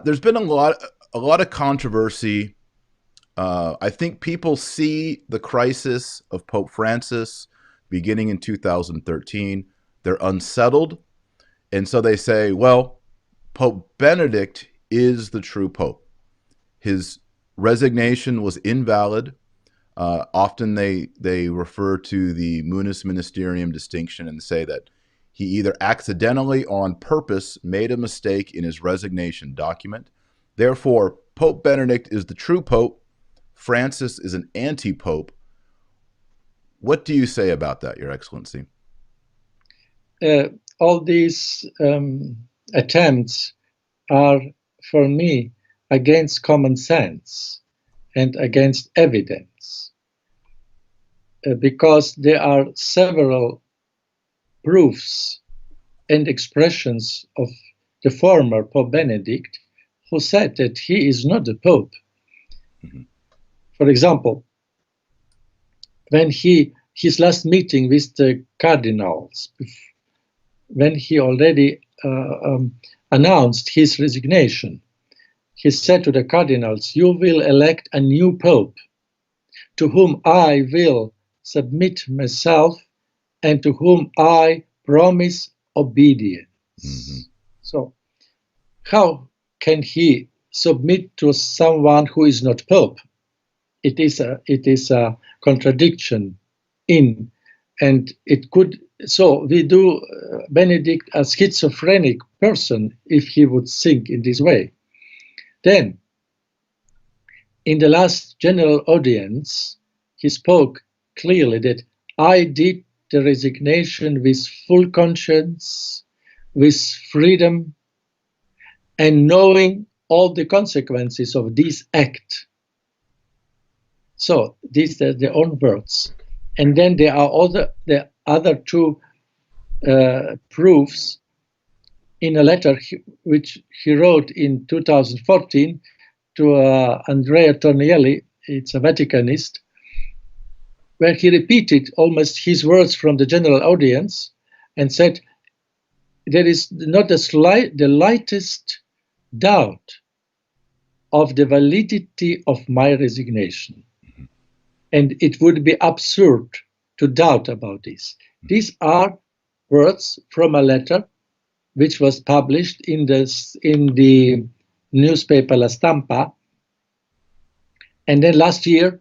There's been a lot of controversy. I think people see the crisis of Pope Francis beginning in 2013. They're unsettled, and so they say, well, Pope Benedict is the true pope. His resignation was invalid. Often they refer to the munus ministerium distinction and say that he either accidentally or on purpose made a mistake in his resignation document. Therefore, Pope Benedict is the true pope. Francis is an anti-pope. What do you say about that, Your Excellency? All these attempts are, for me, against common sense and against evidence, because there are several proofs and expressions of the former Pope Benedict who said that he is not the Pope. Mm-hmm. For example, when his last meeting with the cardinals, when he already announced his resignation, he said to the cardinals, "You will elect a new Pope to whom I will submit myself and to whom I promise obedience." Mm-hmm. So how can he submit to someone who is not Pope? It is a contradiction in, and it could, so we do Benedict a schizophrenic person if he would think in this way. Then, in the last general audience, he spoke clearly that I did the resignation with full conscience, with freedom, and knowing all the consequences of this act. So these are their own words. And then there are the other two proofs in a letter which he wrote in 2014 to Andrea Tornielli, it's a Vaticanist, where he repeated almost his words from the general audience and said, there is not the lightest doubt of the validity of my resignation. And it would be absurd to doubt about this. These are words from a letter which was published in the newspaper La Stampa. And then last year,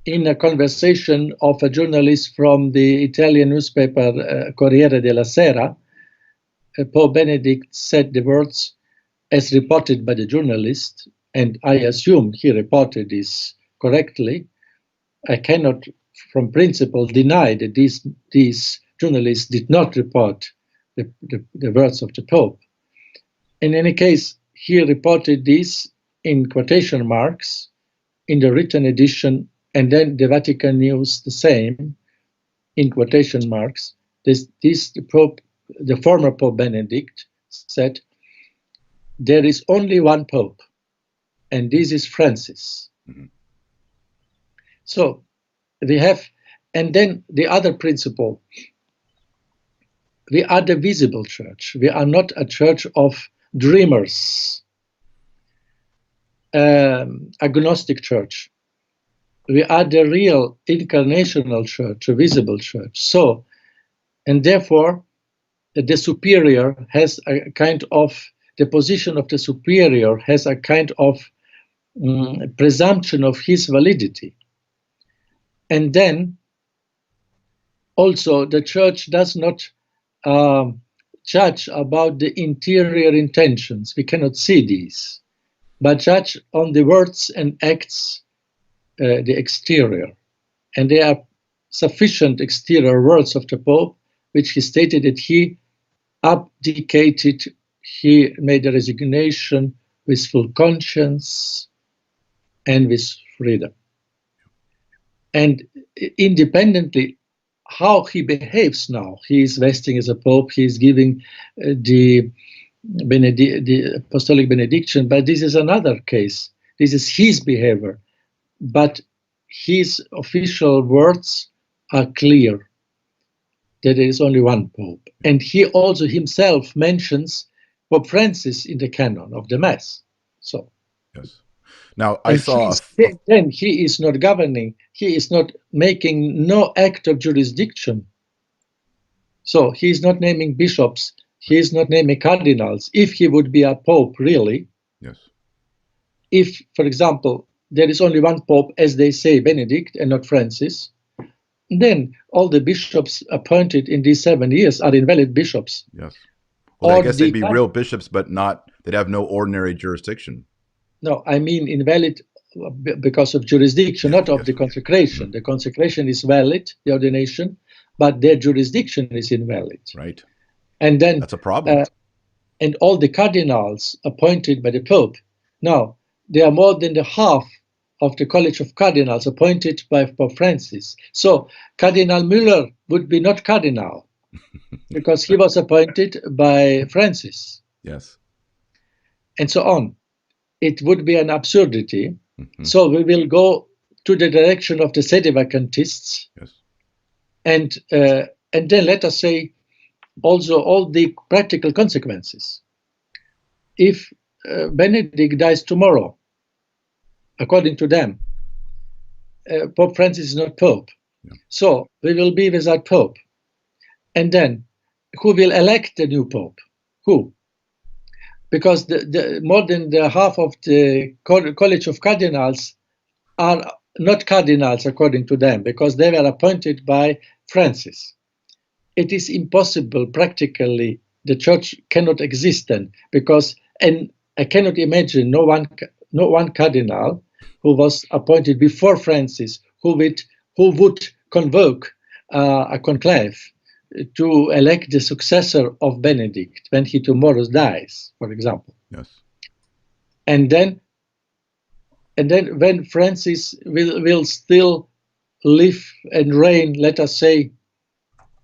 in a conversation of a journalist from the Italian newspaper Corriere della Sera, Pope Benedict said the words, as reported by the journalist, and I assume he reported this correctly. I cannot, from principle, deny that these journalists did not report the words of the Pope. In any case, he reported this in quotation marks in the written edition, and then the Vatican News the same in quotation marks. The former Pope Benedict said, there is only one Pope, and this is Francis. Mm-hmm. So we have, and then the other principle, we are the visible church. We are not a church of dreamers, agnostic church. We are the real incarnational church, a visible church. So, and therefore, the superior has a kind of, the position of the superior has a kind of presumption of his validity. And then also the church does not judge about the interior intentions. We cannot see these, but judge on the words and acts, the exterior. And there are sufficient exterior words of the Pope, which he stated that he abdicated, he made a resignation with full conscience and with freedom. And independently how he behaves now, he is vesting as a Pope, he is giving the apostolic benediction, but this is another case. This is his behavior, but his official words are clear that there is only one Pope. And he also himself mentions, Pope Francis in the canon of the Mass. So, yes. Now I and saw. then he is not governing. He is not making no act of jurisdiction. So he is not naming bishops. He is not naming cardinals. If he would be a pope, really, Yes. if, for example, there is only one pope, as they say, Benedict, and not Francis, then all the bishops appointed in these 7 years are invalid bishops. Yes. Well, I Or guess they'd be real bishops, but not. They'd have no ordinary jurisdiction. No, I mean invalid because of jurisdiction, Yes, not of yes. the consecration. The consecration is valid, the ordination, but their jurisdiction is invalid. Right. And then that's a problem. And all the cardinals appointed by the Pope, now they are more than the half of the College of Cardinals appointed by Pope Francis. So Cardinal Müller would be not cardinal because he was appointed by Francis. Yes. And so on. It would be an absurdity. So we will go to the direction of the sedevacantists. Yes. And then let us say also all the practical consequences. If Benedict dies tomorrow, according to them, Pope Francis is not Pope. Yeah. So we will be without Pope. And then who will elect the new Pope? Who? Because more than the half of the College of Cardinals are not cardinals according to them, because they were appointed by Francis. It is impossible practically. The church cannot exist then, because, and I cannot imagine no one cardinal who was appointed before Francis who would convoke a conclave to elect the successor of Benedict when he tomorrow dies, for example. Yes. And then when Francis will still live and reign, let us say,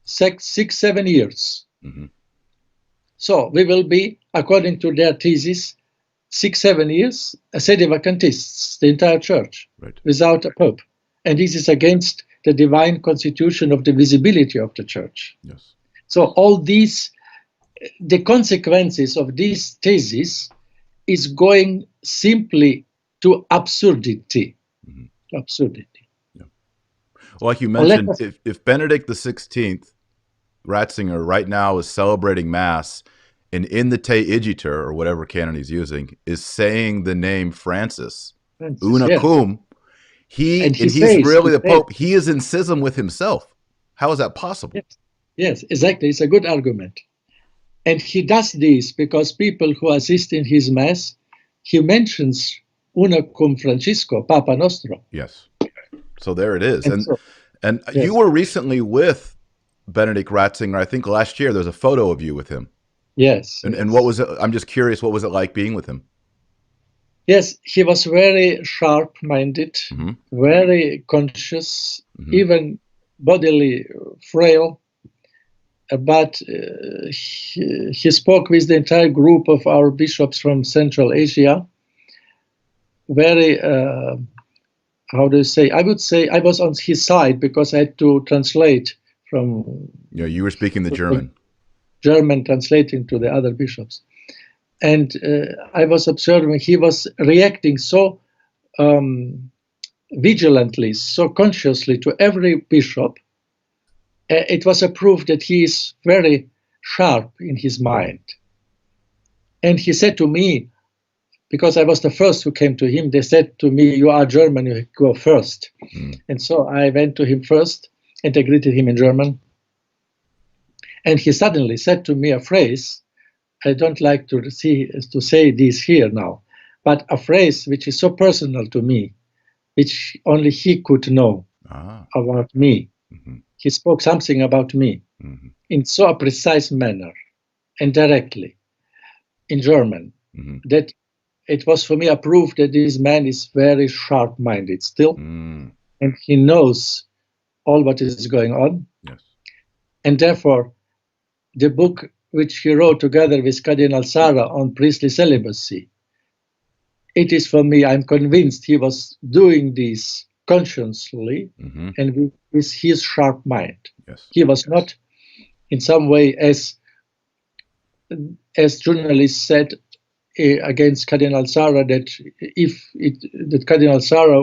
6-7 years. So we will be, according to their thesis, 6-7 years, sedevacantists, the entire church, right, without a pope. And this is against the divine constitution of the visibility of the church. Yes. So all these, the consequences of this thesis is going simply to absurdity. Absurdity. Yeah. Well, like you mentioned, if Benedict XVI, Ratzinger, right now is celebrating Mass, and in the Te Igitur, or whatever canon he's using, is saying the name Francis una cum, he's really the Pope. He is in schism with himself. How is that possible? Yes, exactly. It's a good argument. And he does this because people who assist in his Mass, he mentions una cum Francisco, Papa Nostro. Yes. So there it is. And yes. You were recently with Benedict Ratzinger, I think last year. There's a photo of you with him. Yes. And what was it? I'm just curious, what was it like being with him? Yes, he was very sharp-minded, very conscious, even bodily frail. But he spoke with the entire group of our bishops from Central Asia. Very, how do you say? I would say I was on his side because I had to translate from. Yeah, you were speaking the German. German translating to the other bishops. And I was observing he was reacting so vigilantly, so consciously to every bishop. It was a proof that he is very sharp in his mind. And he said to me, because I was the first who came to him, they said to me, "You are German, you go first." And so I went to him first and I greeted him in German. And he suddenly said to me a phrase, I don't like to say this here now, but a phrase which is so personal to me, which only he could know about me. He spoke something about me in so a precise manner and directly in German that it was for me a proof that this man is very sharp-minded still, and he knows all what is going on. Yes. And therefore, the book which he wrote together with Cardinal Sarah on priestly celibacy, it is for me, I'm convinced he was doing this consciously and with his sharp mind. Yes. He was not in some way as as journalists said against Cardinal Sarah, that Cardinal Sarah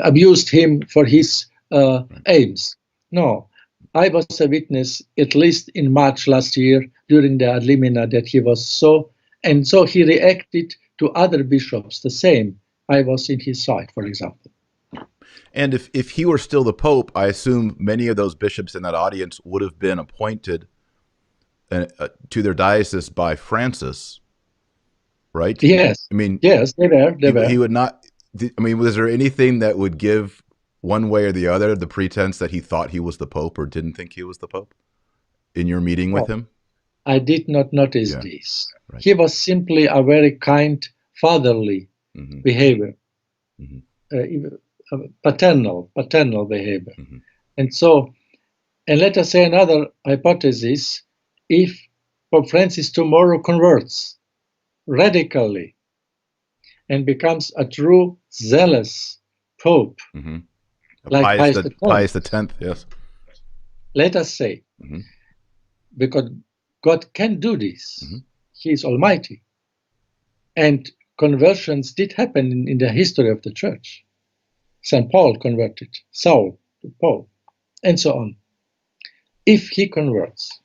abused him for his aims. No, I was a witness, at least in March last year, during the ad limina, that he was so, and so he reacted to other bishops the same. I was in his side, for example. And if he were still the Pope, I assume many of those bishops in that audience would have been appointed to their diocese by Francis, right? Yes. I mean, yes, they were. He would not. I mean, was there anything that would give one way or the other the pretense that he thought he was the Pope or didn't think he was the Pope in your meeting with him? I did not notice this. Right. He was simply a very kind, fatherly behavior, paternal behavior. And so, and let us say another hypothesis, if Pope Francis tomorrow converts radically and becomes a true zealous Pope, like Pius X, yes. Let us say, because God can do this. He is almighty. And conversions did happen in the history of the church. St. Paul converted Saul to Paul, and so on. If he converts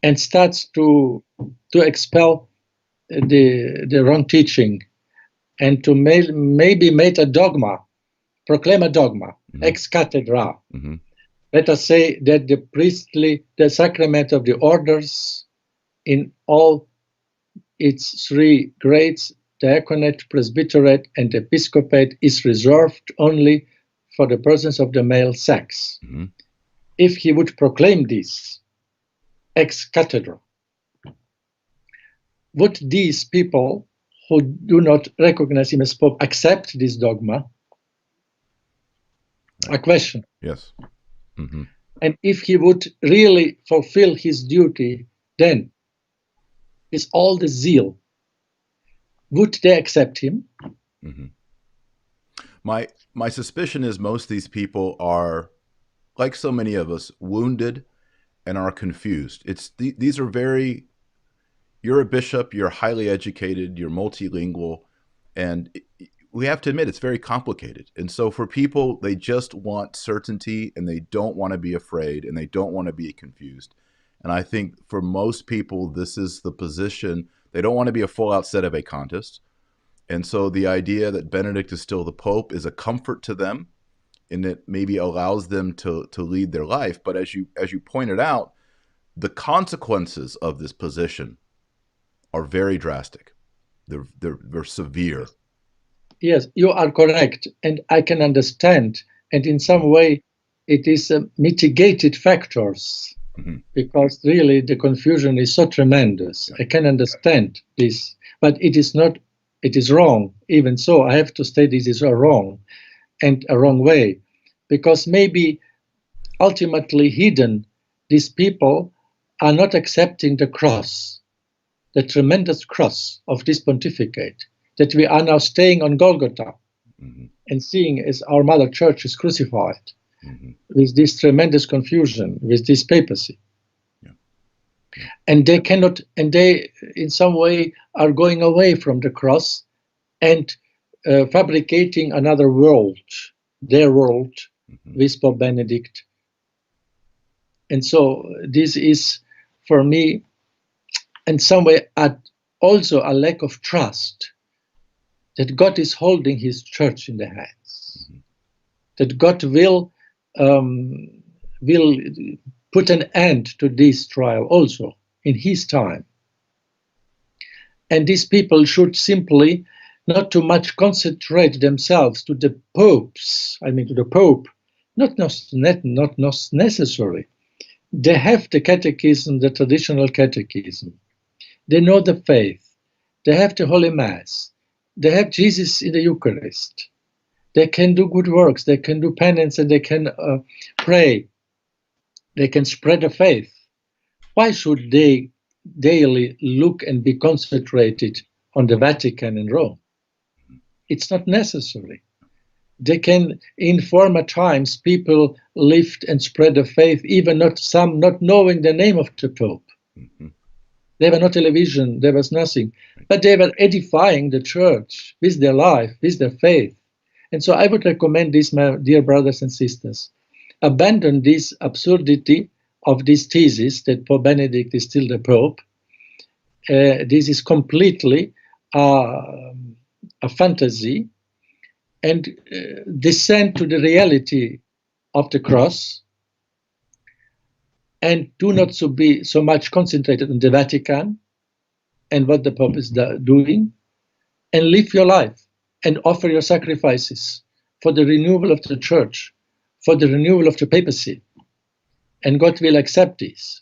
and starts to expel the wrong teaching and to maybe make a dogma, proclaim a dogma, ex cathedra, let us say that the sacrament of the orders in all its three grades, diaconate, presbyterate, and episcopate, is reserved only for the persons of the male sex. If he would proclaim this ex cathedra, would these people who do not recognize him as Pope accept this dogma? A question. Yes. And if he would really fulfill his duty, then with all the zeal, would they accept him? My suspicion is most of these people are, like so many of us, wounded and are confused. These are very, you're a bishop, you're highly educated, you're multilingual, and we have to admit it's very complicated. And so for people, they just want certainty and they don't want to be afraid and they don't want to be confused. And I think for most people, this is the position. They don't want to be a full-out sedevacantist. And so the idea that Benedict is still the Pope is a comfort to them, and it maybe allows them to lead their life. But as you pointed out, the consequences of this position are very drastic. They're severe. Yes, you are correct, and I can understand. And in some way, it is mitigated factors, because really the confusion is so tremendous. I can understand this, but it is not. It is wrong. Even so, I have to say this is wrong, and a wrong way, because maybe ultimately hidden, these people are not accepting the cross, the tremendous cross of this pontificate, that we are now staying on Golgotha and seeing as our Mother Church is crucified with this tremendous confusion, with this papacy. And they cannot, and they in some way are going away from the cross and fabricating another world, their world, with Pope Benedict. And so this is, for me, in some way, also a lack of trust that God is holding his church in the hands, that God will put an end to this trial also in his time. And these people should simply not too much concentrate themselves to the popes, I mean to the Pope, not necessary. They have the catechism, the traditional catechism. They know the faith. They have the Holy Mass. They have Jesus in the Eucharist. They can do good works. They can do penance and they can pray. They can spread the faith. Why should they daily look and be concentrated on the Vatican and Rome? It's not necessary. They can, in former times, people lived and spread the faith, even not knowing the name of the Pope. Mm-hmm. There were no television, there was nothing. But they were edifying the church with their life, with their faith. And so I would recommend this, my dear brothers and sisters. Abandon this absurdity of this thesis that Pope Benedict is still the Pope. This is completely a fantasy, and descend to the reality of the cross, and do not be so much concentrated on the Vatican and what the Pope is doing, and live your life and offer your sacrifices for the renewal of the church, for the renewal of the papacy. And God will accept this.